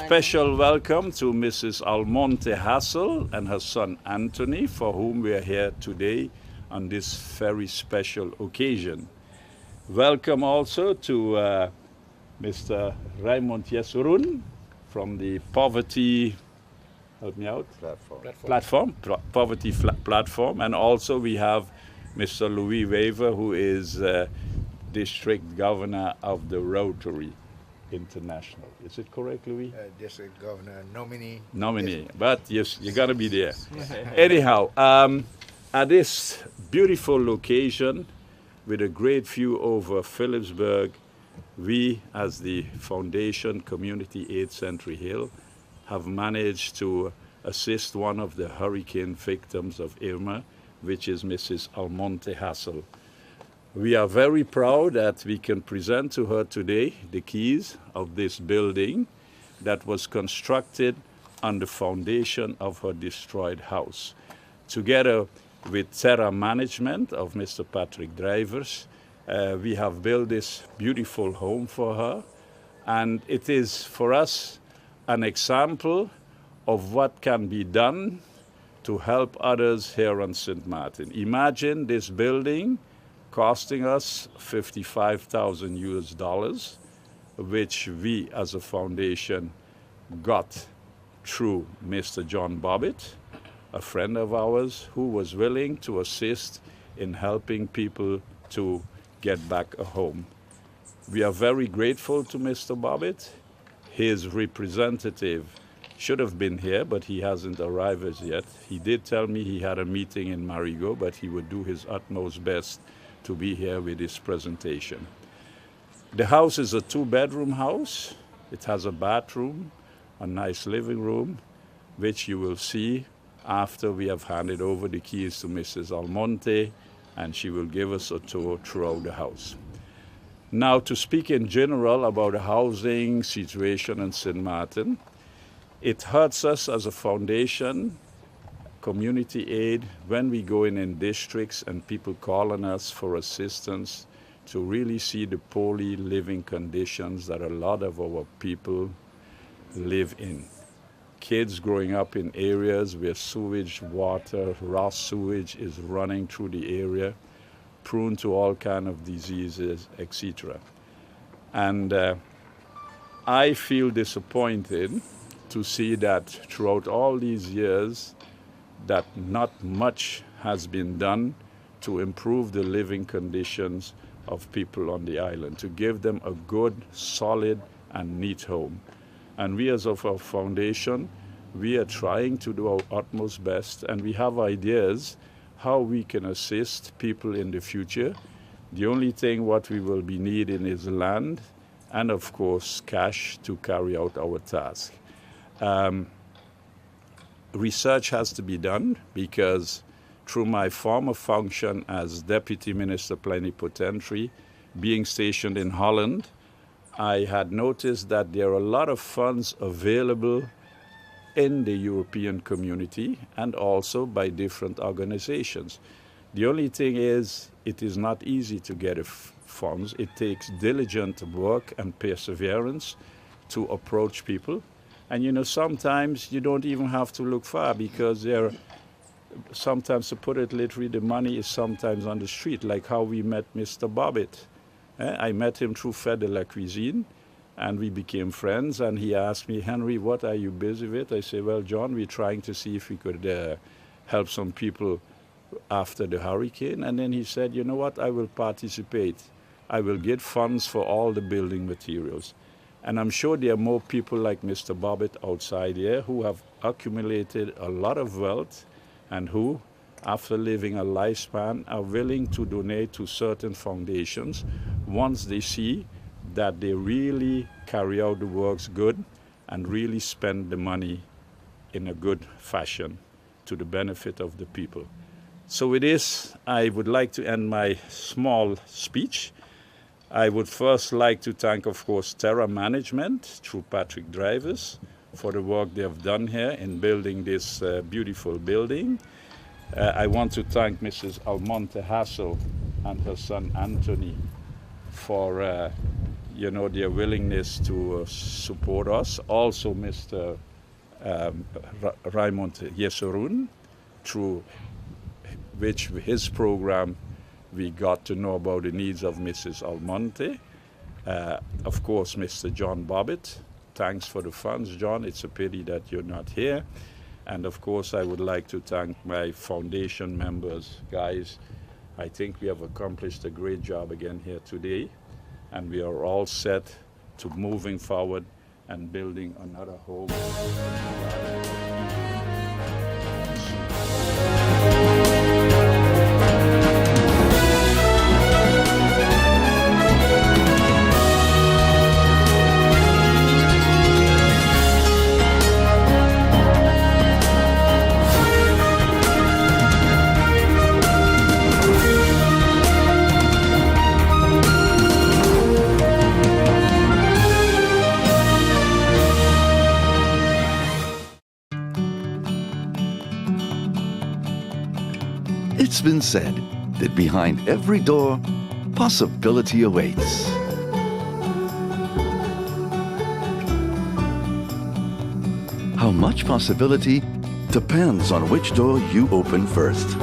special welcome to Mrs. Almonte Hassel and her son Anthony, for whom we are here today on this very special occasion. Welcome also to Mr. Raymond Yesurun from the Poverty, help me out? Poverty Platform. And also we have Mr. Louis Weaver, who is District Governor of the Rotary International. Is it correct, Louis? District Governor nominee. Nominee, but yes, you're gonna be there. Anyhow, at this beautiful location with a great view over Phillipsburg, we as the Foundation Community Aid Century Hill have managed to assist one of the hurricane victims of Irma, which is Mrs. Almonte Hassel. We are very proud that we can present to her today the keys of this building that was constructed on the foundation of her destroyed house. Together with Terra Management of Mr. Patrick Drivers, we have built this beautiful home for her, and it is for us an example of what can be done to help others here on St. Martin. Imagine this building costing us $55,000, which we as a foundation got through Mr. John Bobbitt, a friend of ours who was willing to assist in helping people to get back a home. We are very grateful to Mr. Bobbitt. His representative should have been here, but he hasn't arrived as yet. He did tell me he had a meeting in Marigot, but he would do his utmost best to be here with this presentation. The house is a 2-bedroom house. It has a bathroom, a nice living room, which you will see after we have handed over the keys to Mrs. Almonte, and she will give us a tour throughout the house. Now, to speak in general about the housing situation in St. Martin, it hurts us as a foundation, community aid, when we go in districts and people call on us for assistance to really see the poorly living conditions that a lot of our people live in. Kids growing up in areas where sewage water, raw sewage is running through the area, prone to all kinds of diseases, etc. And I feel disappointed to see that throughout all these years that not much has been done to improve the living conditions of people on the island, to give them a good, solid, and neat home. And we as of our foundation, we are trying to do our utmost best, and we have ideas how we can assist people in the future. The only thing what we will be needing is land and, of course, cash to carry out our task. Research has to be done because through my former function as Deputy Minister Plenipotentiary, being stationed in Holland, I had noticed that there are a lot of funds available in the European community and also by different organizations. The only thing is, it is not easy to get funds. It takes diligent work and perseverance to approach people. And you know, sometimes you don't even have to look far because sometimes, to put it literally, the money is sometimes on the street, like how we met Mr. Bobbitt. I met him through Fête de la Cuisine, and we became friends, and he asked me, Henry, what are you busy with? I said, well, John, we're trying to see if we could help some people after the hurricane. And then he said, you know what, I will participate. I will get funds for all the building materials. And I'm sure there are more people like Mr. Bobbitt outside here who have accumulated a lot of wealth and who, after living a lifespan, are willing to donate to certain foundations once they see that they really carry out the works good and really spend the money in a good fashion to the benefit of the people. So with this, I would like to end my small speech. I would first like to thank, of course, Terra Management through Patrick Drivers for the work they have done here in building this beautiful building. I want to thank Mrs. Almonte Hassel and her son Anthony for their willingness to support us. Also, Mr. Raymond Yesurun, through his program, we got to know about the needs of Mrs. Almonte. Of course, Mr. John Bobbitt. Thanks for the funds, John. It's a pity that you're not here. And of course, I would like to thank my foundation members. Guys, I think we have accomplished a great job again here today. And we are all set to moving forward and building another home. It's been said that behind every door, possibility awaits. How much possibility depends on which door you open first.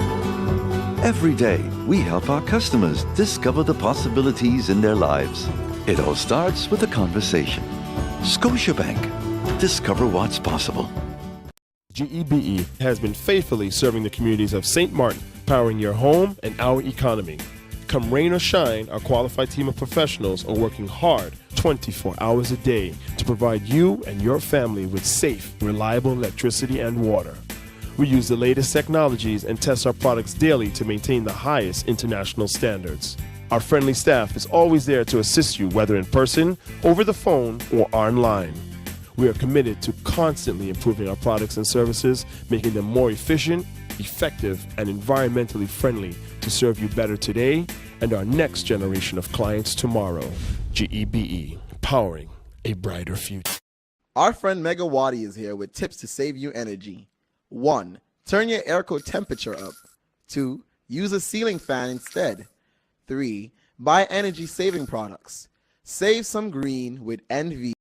Every day, we help our customers discover the possibilities in their lives. It all starts with a conversation. Scotiabank. Discover what's possible. GEBE has been faithfully serving the communities of St. Martin, powering your home and our economy. Come rain or shine, our qualified team of professionals are working hard 24 hours a day to provide you and your family with safe, reliable electricity and water. We use the latest technologies and test our products daily to maintain the highest international standards. Our friendly staff is always there to assist you, whether in person, over the phone, or online. We are committed to constantly improving our products and services, making them more efficient, effective, and environmentally friendly to serve you better today and our next generation of clients tomorrow. GEBE, powering a brighter future. Our friend Megawati is here with tips to save you energy. 1. Turn your airco temperature up. 2. Use a ceiling fan instead. 3. Buy energy-saving products. Save some green with NV.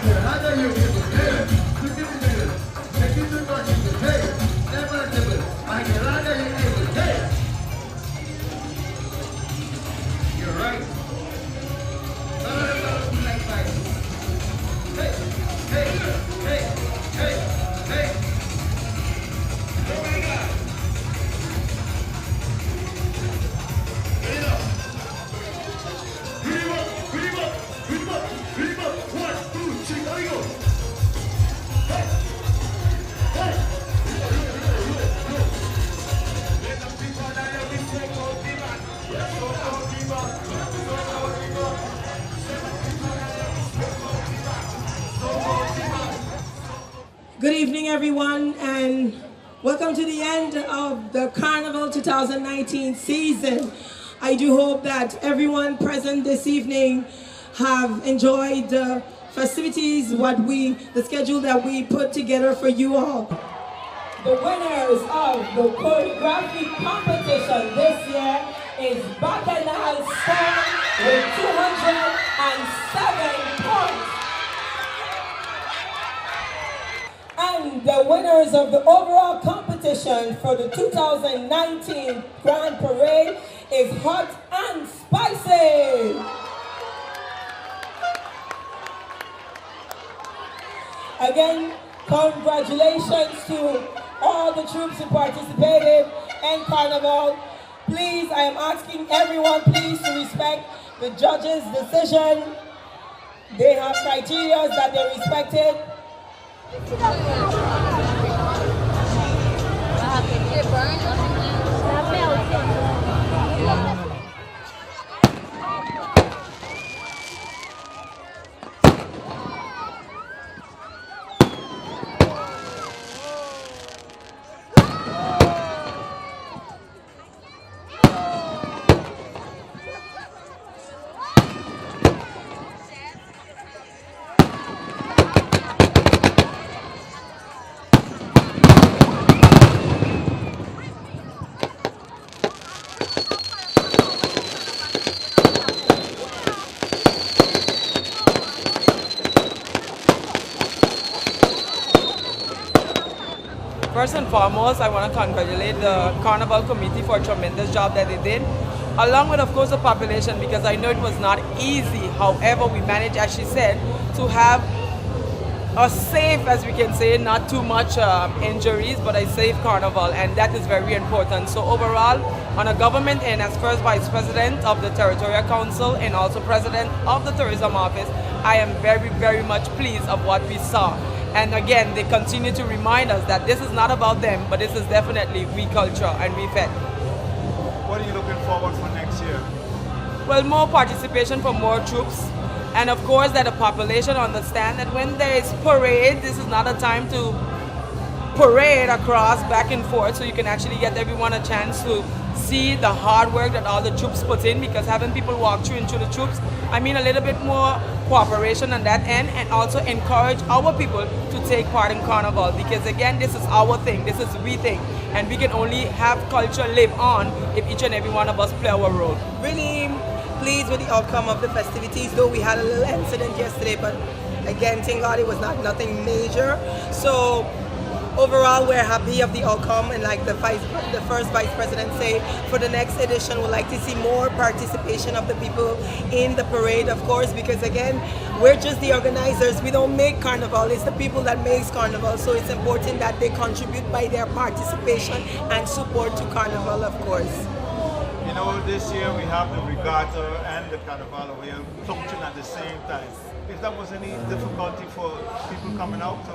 Hey, everyone, and welcome to the end of the Carnival 2019 season. I do hope that everyone present this evening have enjoyed the festivities, the schedule that we put together for you all. The winners of the choreography competition this year is Bacchanal Star with 207 points. And the winners of the overall competition for the 2019 Grand Parade is Hot and Spicy. Again, congratulations to all the troops who participated in Carnival. Please, I am asking everyone please to respect the judges' decision. They have criteria that they respected. First and foremost, I want to congratulate the Carnival Committee for a tremendous job that they did, along with, of course, the population, because I know it was not easy. However, we managed, as she said, to have a safe, as we can say, not too much injuries, but a safe carnival, and that is very important. So overall, on a government end, as first Vice President of the Territorial Council and also President of the Tourism Office, I am very, very much pleased of what we saw. And again, they continue to remind us that this is not about them, but this is definitely we culture and we fed. What are you looking forward for next year? Well, more participation from more troops. And of course that the population understand that when there is parade, this is not a time to parade across back and forth, so you can actually get everyone a chance to see the hard work that all the troops put in, because having people walk through into the troops, I mean a little bit more cooperation on that end, and also encourage our people to take part in Carnival, because again, this is our thing, this is we thing, and we can only have culture live on if each and every one of us play our role. Really pleased with the outcome of the festivities, though we had a little incident yesterday, but again, thank God it was nothing major. So overall, we're happy of the outcome, and like the first Vice President say, for the next edition, we'd like to see more participation of the people in the parade, of course, because again, we're just the organizers. We don't make Carnival, it's the people that makes Carnival, so it's important that they contribute by their participation and support to Carnival, of course. You know, this year we have the regatta and the Carnival. We are functioning at the same time. If there was any difficulty for people coming out to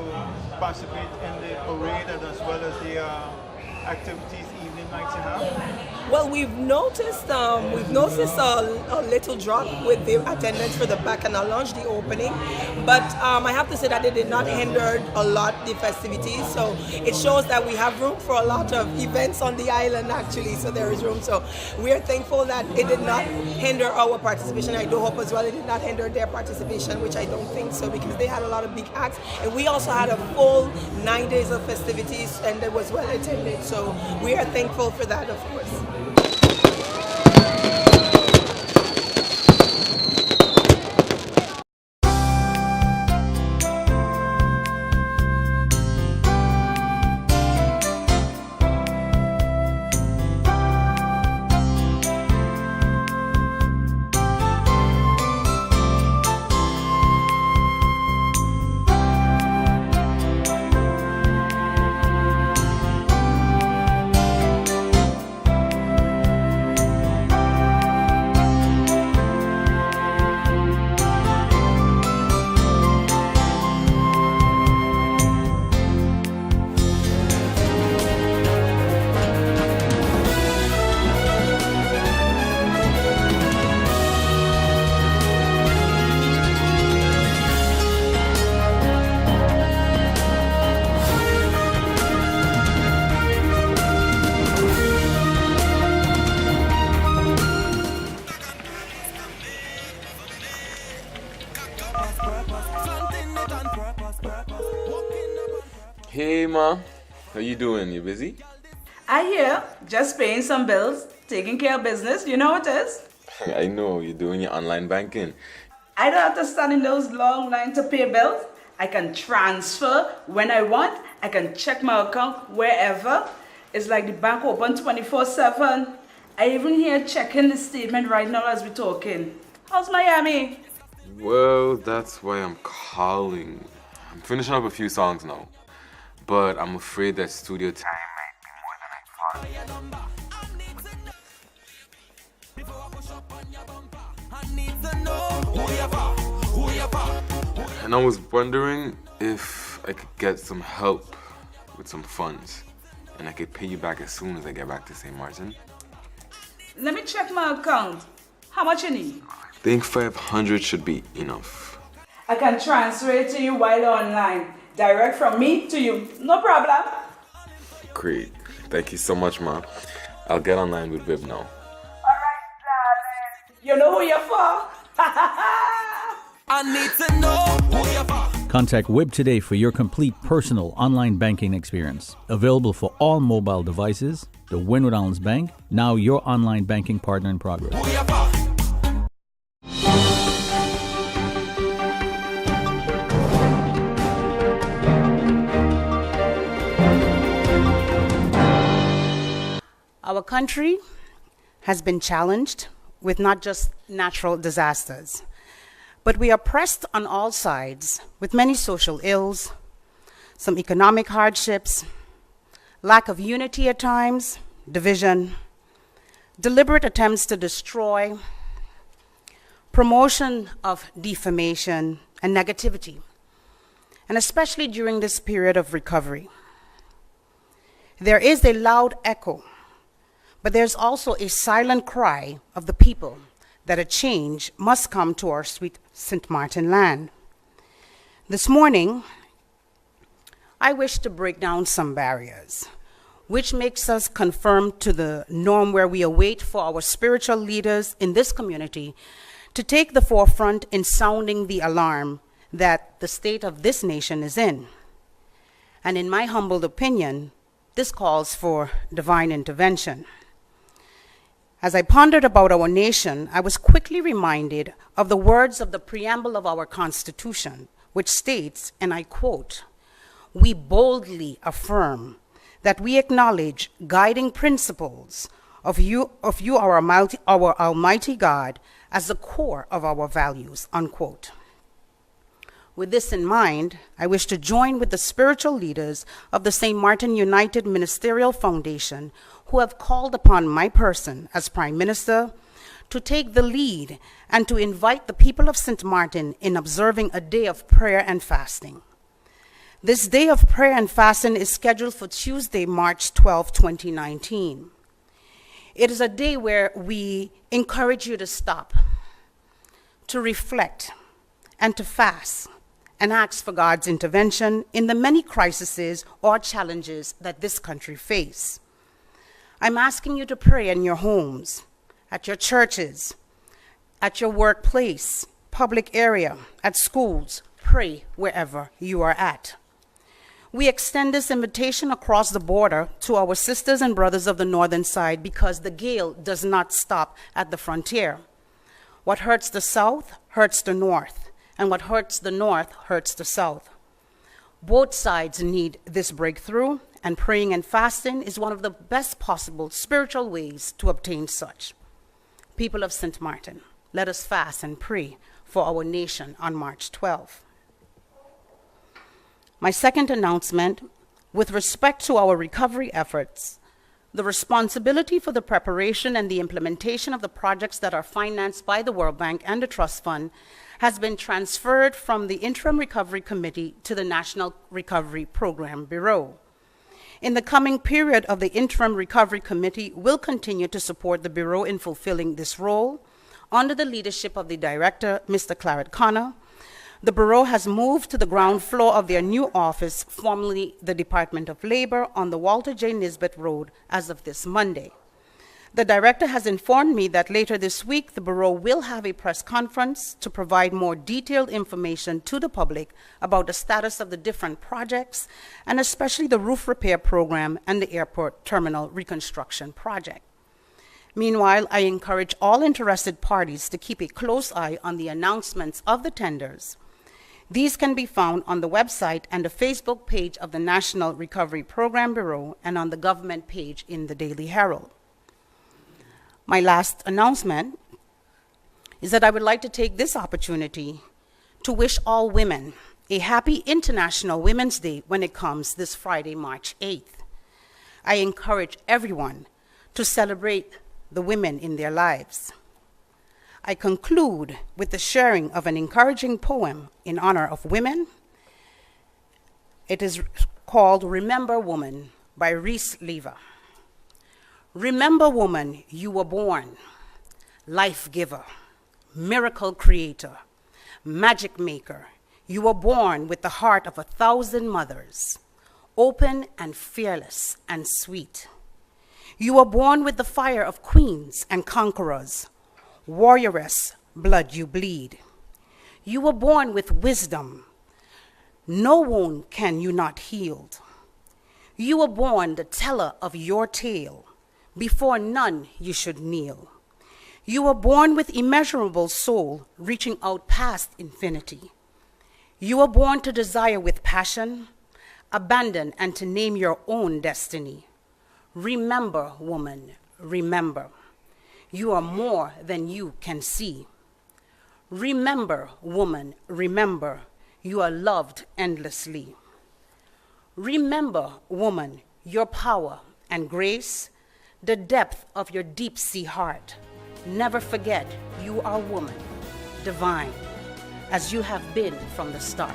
participate in the parade and as well as the activities evening nights you have? Well, we've noticed a little drop with the attendance for the Bacchanal Lounge, the opening, but I have to say that it did not hinder a lot the festivities. So it shows that we have room for a lot of events on the island actually. So there is room. So we are thankful that it did not hinder our participation. I do hope as well it did not hinder their participation, which I don't think so, because they had a lot of big acts, and we also had a full 9 days of festivities, and it was well attended. So we are thankful for that, of course. Ma. How you doing? You busy? I hear, just paying some bills, taking care of business, you know what it is? I know, you're doing your online banking. I don't have to stand in those long lines to pay bills. I can transfer when I want. I can check my account wherever. It's like the bank open 24/7. I even here checking the statement right now as we're talking. How's Miami? Well, that's why I'm calling. I'm finishing up a few songs now, but I'm afraid that studio time might be more than I thought. And I was wondering if I could get some help with some funds, and I could pay you back as soon as I get back to St. Martin. Let me check my account. How much you need? I think 500 should be enough. I can transfer it to you while online. Direct from me to you. No problem. Great. Thank you so much, Ma. I'll get online with Viv now. Alright, darling. You know who you're for? I need to know who you're for. Contact WIB today for your complete personal online banking experience. Available for all mobile devices, the Wynwood Islands Bank, now your online banking partner in progress. Our country has been challenged with not just natural disasters, but we are pressed on all sides with many social ills, some economic hardships, lack of unity at times, division, deliberate attempts to destroy, promotion of defamation and negativity, and especially during this period of recovery. There is a loud echo, but there's also a silent cry of the people that a change must come to our sweet St. Martin land. This morning, I wish to break down some barriers, which makes us conform to the norm where we await for our spiritual leaders in this community to take the forefront in sounding the alarm that the state of this nation is in. And in my humble opinion, this calls for divine intervention. As I pondered about our nation, I was quickly reminded of the words of the preamble of our Constitution, which states, and I quote, "We boldly affirm that we acknowledge guiding principles of you, our Almighty God, as the core of our values," unquote. With this in mind, I wish to join with the spiritual leaders of the St. Martin United Ministerial Foundation who have called upon my person as Prime Minister to take the lead and to invite the people of St. Martin in observing a day of prayer and fasting. This day of prayer and fasting is scheduled for Tuesday, March 12, 2019. It is a day where we encourage you to stop, to reflect, and to fast, and ask for God's intervention in the many crises or challenges that this country faces. I'm asking you to pray in your homes, at your churches, at your workplace, public area, at schools. Pray wherever you are at. We extend this invitation across the border to our sisters and brothers of the northern side because the gale does not stop at the frontier. What hurts the south hurts the north, and what hurts the north hurts the south. Both sides need this breakthrough, and praying and fasting is one of the best possible spiritual ways to obtain such. People of St. Martin, let us fast and pray for our nation on March 12th. My second announcement, with respect to our recovery efforts, the responsibility for the preparation and the implementation of the projects that are financed by the World Bank and the Trust Fund has been transferred from the Interim Recovery Committee to the National Recovery Program Bureau. In the coming period of the Interim Recovery Committee will continue to support the Bureau in fulfilling this role. Under the leadership of the Director, Mr. Claret Connor, the Bureau has moved to the ground floor of their new office, formerly the Department of Labor, on the Walter J. Nisbet Road as of this Monday. The director has informed me that later this week, the Bureau will have a press conference to provide more detailed information to the public about the status of the different projects, and especially the roof repair program and the airport terminal reconstruction project. Meanwhile, I encourage all interested parties to keep a close eye on the announcements of the tenders. These can be found on the website and the Facebook page of the National Recovery Program Bureau and on the government page in the Daily Herald. My last announcement is that I would like to take this opportunity to wish all women a happy International Women's Day when it comes this Friday, March 8th. I encourage everyone to celebrate the women in their lives. I conclude with the sharing of an encouraging poem in honor of women. It is called Remember Woman by Reese Lever. Remember, woman, you were born, life giver, miracle creator, magic maker. You were born with the heart of 1,000 mothers, open and fearless and sweet. You were born with the fire of queens and conquerors, warrioress, blood you bleed. You were born with wisdom. No wound can you not heal. You were born the teller of your tale. Before none you should kneel. You were born with immeasurable soul, reaching out past infinity. You were born to desire with passion, abandon and to name your own destiny. Remember, woman, remember. You are more than you can see. Remember, woman, remember. You are loved endlessly. Remember, woman, your power and grace, the depth of your deep sea heart. Never forget you are woman, divine, as you have been from the start.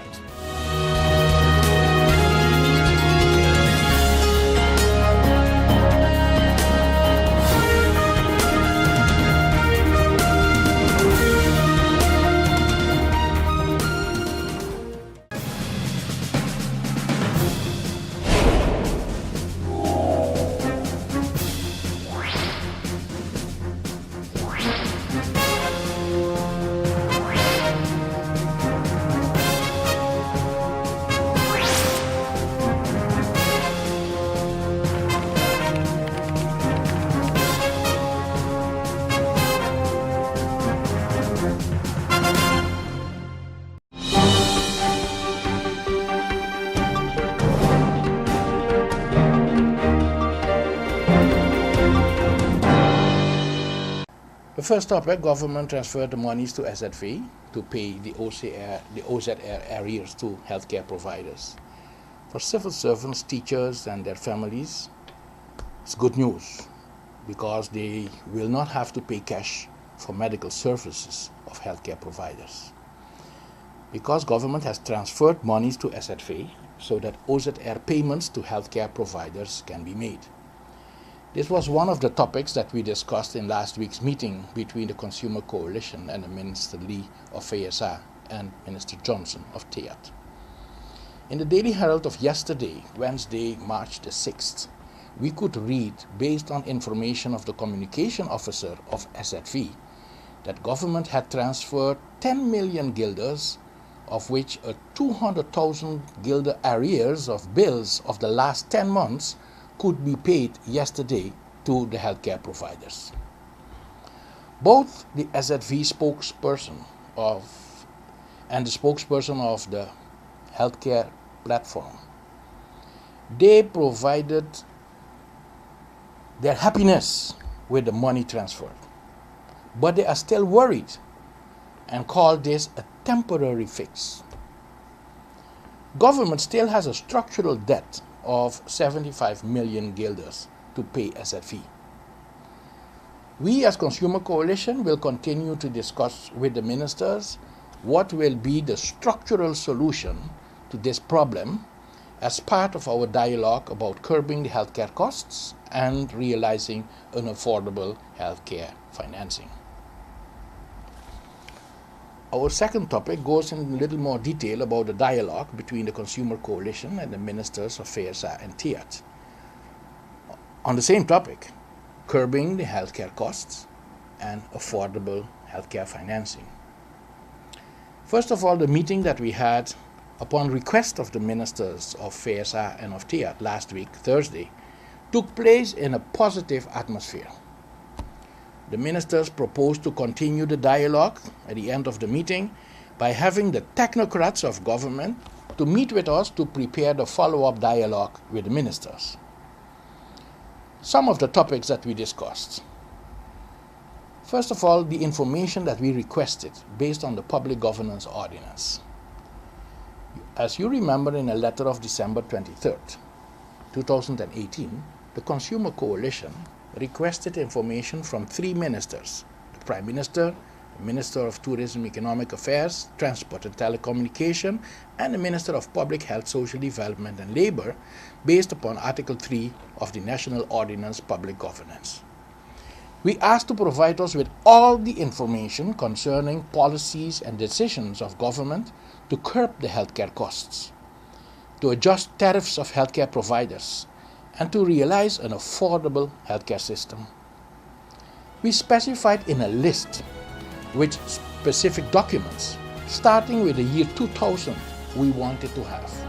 The first topic, government transferred the monies to SZV to pay the OZR arrears to healthcare providers. For civil servants, teachers and their families, it's good news because they will not have to pay cash for medical services of healthcare providers. Because government has transferred monies to SZV so that OZR payments to healthcare providers can be made. This was one of the topics that we discussed in last week's meeting between the Consumer Coalition and the Minister Lee of FASA and Minister Johnson of TEAT. In the Daily Herald of yesterday, Wednesday, March the 6th, we could read, based on information of the communication officer of SZV, that government had transferred 10 million guilders, of which a 200,000 guilder arrears of bills of the last 10 months could be paid yesterday to the healthcare providers. Both the SZV spokesperson and the spokesperson of the healthcare platform, they provided their happiness with the money transferred, but they are still worried and call this a temporary fix. Government still has a structural debt of 75 million guilders to pay SZV. We as Consumer Coalition will continue to discuss with the ministers what will be the structural solution to this problem as part of our dialogue about curbing the healthcare costs and realizing an affordable healthcare financing. Our second topic goes in a little more detail about the dialogue between the Consumer Coalition and the ministers of FASA and TEAT. On the same topic, curbing the healthcare costs, and affordable healthcare financing. First of all, the meeting that we had upon request of the ministers of FASA and of TIAT last week, Thursday, took place in a positive atmosphere. The ministers proposed to continue the dialogue at the end of the meeting by having the technocrats of government to meet with us to prepare the follow-up dialogue with the ministers. Some of the topics that we discussed. First of all, the information that we requested based on the Public Governance Ordinance. As you remember, in a letter of December 23rd, 2018, the Consumer Coalition requested information from 3 ministers: the Prime Minister, the Minister of Tourism, Economic Affairs, Transport and Telecommunication, and the Minister of Public Health, Social Development and Labor, based upon Article 3 of the National Ordinance Public Governance. We asked to provide us with all the information concerning policies and decisions of government to curb the healthcare costs, to adjust tariffs of healthcare providers, and to realize an affordable healthcare system. We specified in a list which specific documents, starting with the year 2000, we wanted to have.